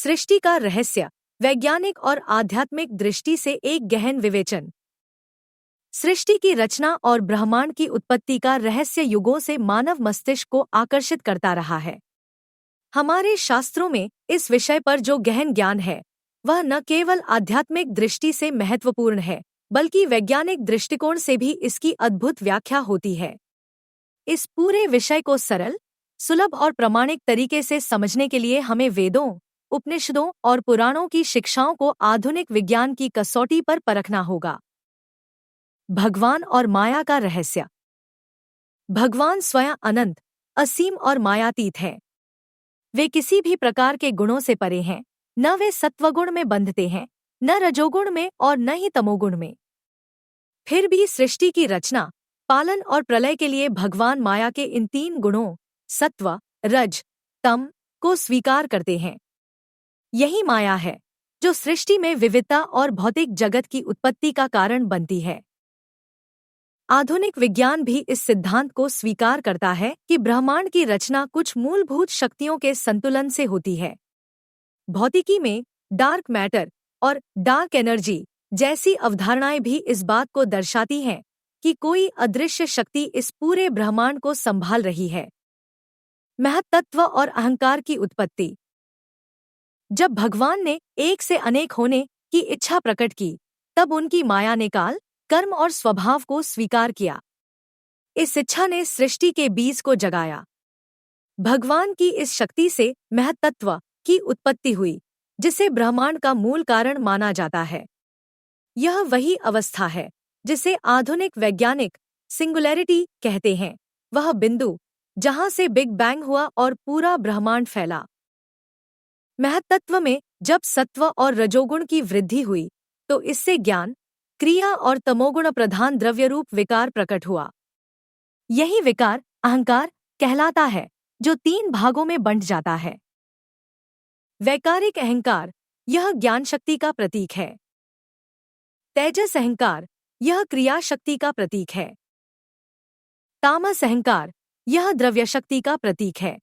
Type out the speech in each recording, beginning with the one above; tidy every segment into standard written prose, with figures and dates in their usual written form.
सृष्टि का रहस्य, वैज्ञानिक और आध्यात्मिक दृष्टि से एक गहन विवेचन। सृष्टि की रचना और ब्रह्मांड की उत्पत्ति का रहस्य युगों से मानव मस्तिष्क को आकर्षित करता रहा है। हमारे शास्त्रों में इस विषय पर जो गहन ज्ञान है, वह न केवल आध्यात्मिक दृष्टि से महत्वपूर्ण है, बल्कि वैज्ञानिक दृष्टिकोण से भी इसकी अद्भुत व्याख्या होती है। इस पूरे विषय को सरल, सुलभ और प्रामाणिक तरीके से समझने के लिए हमें वेदों, उपनिषदों और पुराणों की शिक्षाओं को आधुनिक विज्ञान की कसौटी पर परखना होगा। भगवान और माया का रहस्य। भगवान स्वयं अनंत, असीम और मायातीत हैं। वे किसी भी प्रकार के गुणों से परे हैं। न वे सत्वगुण में बंधते हैं, न रजोगुण में और न ही तमोगुण में। फिर भी सृष्टि की रचना, पालन और प्रलय के लिए भगवान माया के इन तीन गुणों सत्व, रज, तम को स्वीकार करते हैं। यही माया है जो सृष्टि में विविधता और भौतिक जगत की उत्पत्ति का कारण बनती है। आधुनिक विज्ञान भी इस सिद्धांत को स्वीकार करता है कि ब्रह्मांड की रचना कुछ मूलभूत शक्तियों के संतुलन से होती है। भौतिकी में डार्क मैटर और डार्क एनर्जी जैसी अवधारणाएं भी इस बात को दर्शाती हैं कि कोई अदृश्य शक्ति इस पूरे ब्रह्मांड को संभाल रही है। महत्तत्व और अहंकार की उत्पत्ति। जब भगवान ने एक से अनेक होने की इच्छा प्रकट की, तब उनकी माया ने काल, कर्म और स्वभाव को स्वीकार किया। इस इच्छा ने सृष्टि के बीज को जगाया। भगवान की इस शक्ति से महत्तत्व की उत्पत्ति हुई, जिसे ब्रह्मांड का मूल कारण माना जाता है। यह वही अवस्था है जिसे आधुनिक वैज्ञानिक सिंगुलैरिटी कहते हैं, वह बिंदु जहां से बिग बैंग हुआ और पूरा ब्रह्मांड फैला। महत्तत्व में जब सत्व और रजोगुण की वृद्धि हुई, तो इससे ज्ञान, क्रिया और तमोगुण प्रधान द्रव्यरूप विकार प्रकट हुआ। यही विकार अहंकार कहलाता है, जो तीन भागों में बंट जाता है। वैकारिक अहंकार, यह ज्ञान शक्ति का प्रतीक है। तेजस अहंकार, यह क्रिया शक्ति का प्रतीक है। तामस अहंकार, यह द्रव्य शक्ति का प्रतीक है।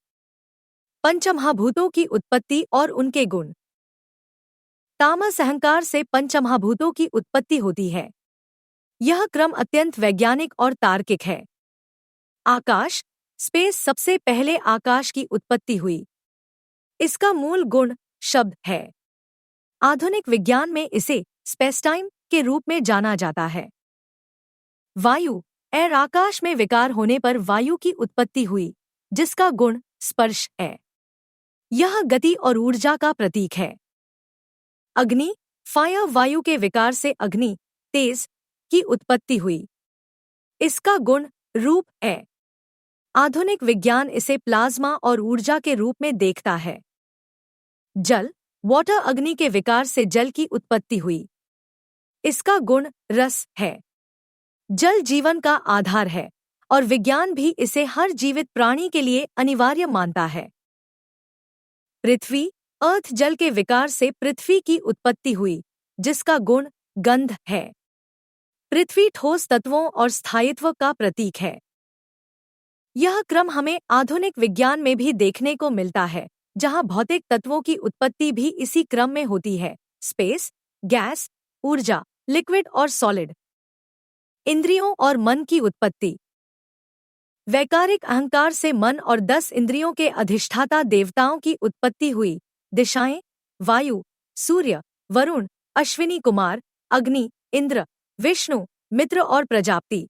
पंचमहाभूतों की उत्पत्ति और उनके गुण। तामस अहंकार से पंचमहाभूतों की उत्पत्ति होती है। यह क्रम अत्यंत वैज्ञानिक और तार्किक है। आकाश, स्पेस, सबसे पहले आकाश की उत्पत्ति हुई। इसका मूल गुण शब्द है। आधुनिक विज्ञान में इसे स्पेस-टाइम के रूप में जाना जाता है। वायु, एयर, आकाश में विकार होने पर वायु की उत्पत्ति हुई, जिसका गुण स्पर्श है। यह गति और ऊर्जा का प्रतीक है। अग्नि, फायर, वायु के विकार से अग्नि, तेज की उत्पत्ति हुई। इसका गुण रूप है। आधुनिक विज्ञान इसे प्लाज्मा और ऊर्जा के रूप में देखता है। जल, वाटर, अग्नि के विकार से जल की उत्पत्ति हुई। इसका गुण रस है। जल जीवन का आधार है और विज्ञान भी इसे हर जीवित प्राणी के लिए अनिवार्य मानता है। पृथ्वी, अर्थ, जल के विकार से पृथ्वी की उत्पत्ति हुई, जिसका गुण गंध है। पृथ्वी ठोस तत्वों और स्थायित्व का प्रतीक है। यह क्रम हमें आधुनिक विज्ञान में भी देखने को मिलता है, जहां भौतिक तत्वों की उत्पत्ति भी इसी क्रम में होती है। स्पेस, गैस, ऊर्जा, लिक्विड और सॉलिड। इंद्रियों और मन की उत्पत्ति। वैकारिक अहंकार से मन और 10 इंद्रियों के अधिष्ठाता देवताओं की उत्पत्ति हुई। दिशाएं, वायु, सूर्य, वरुण, अश्विनी कुमार, अग्नि, इंद्र, विष्णु, मित्र और प्रजापति।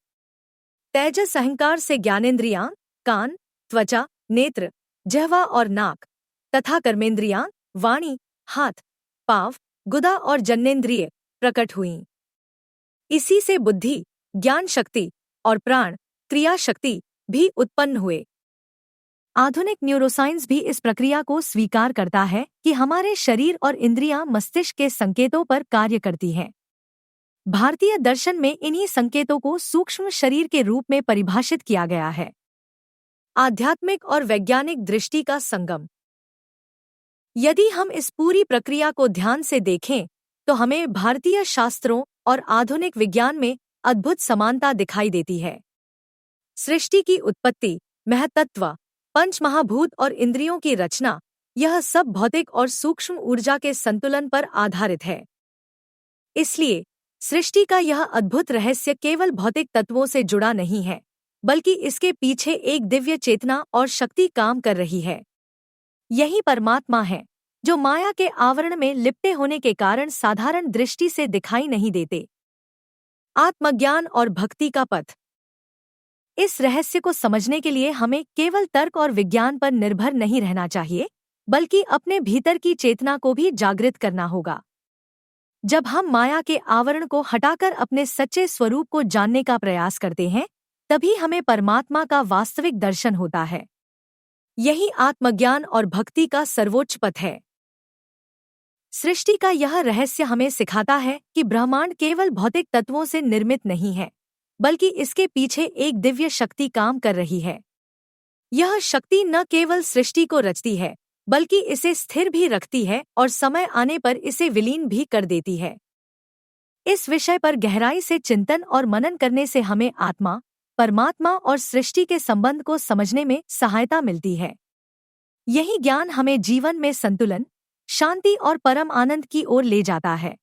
तेजस अहंकार से ज्ञानेंद्रियां, कान, त्वचा, नेत्र, जिह्वा और नाक तथा कर्मेंद्रियां, वाणी, हाथ, पांव, गुदा और जन्नेंद्रिय प्रकट हुईं। इसी से बुद्धि, ज्ञान शक्ति और प्राण, क्रिया शक्ति भी उत्पन्न हुए। आधुनिक न्यूरोसाइंस भी इस प्रक्रिया को स्वीकार करता है कि हमारे शरीर और इंद्रियां मस्तिष्क के संकेतों पर कार्य करती हैं। भारतीय दर्शन में इन्हीं संकेतों को सूक्ष्म शरीर के रूप में परिभाषित किया गया है। आध्यात्मिक और वैज्ञानिक दृष्टि का संगम। यदि हम इस पूरी प्रक्रिया को ध्यान से देखें, तो हमें भारतीय शास्त्रों और आधुनिक विज्ञान में अद्भुत समानता दिखाई देती है। सृष्टि की उत्पत्ति, महत्तत्व, पंचमहाभूत और इंद्रियों की रचना, यह सब भौतिक और सूक्ष्म ऊर्जा के संतुलन पर आधारित है। इसलिए सृष्टि का यह अद्भुत रहस्य केवल भौतिक तत्वों से जुड़ा नहीं है, बल्कि इसके पीछे एक दिव्य चेतना और शक्ति काम कर रही है। यही परमात्मा है जो माया के आवरण में लिपटे होने के कारण साधारण दृष्टि से दिखाई नहीं देते। आत्मज्ञान और भक्ति का पथ। इस रहस्य को समझने के लिए हमें केवल तर्क और विज्ञान पर निर्भर नहीं रहना चाहिए, बल्कि अपने भीतर की चेतना को भी जागृत करना होगा। जब हम माया के आवरण को हटाकर अपने सच्चे स्वरूप को जानने का प्रयास करते हैं, तभी हमें परमात्मा का वास्तविक दर्शन होता है। यही आत्मज्ञान और भक्ति का सर्वोच्च पथ है। सृष्टि का यह रहस्य हमें सिखाता है कि ब्रह्मांड केवल भौतिक तत्वों से निर्मित नहीं है, बल्कि इसके पीछे एक दिव्य शक्ति काम कर रही है। यह शक्ति न केवल सृष्टि को रचती है, बल्कि इसे स्थिर भी रखती है और समय आने पर इसे विलीन भी कर देती है। इस विषय पर गहराई से चिंतन और मनन करने से हमें आत्मा, परमात्मा और सृष्टि के संबंध को समझने में सहायता मिलती है। यही ज्ञान हमें जीवन में संतुलन, शांति और परम आनंद की ओर ले जाता है।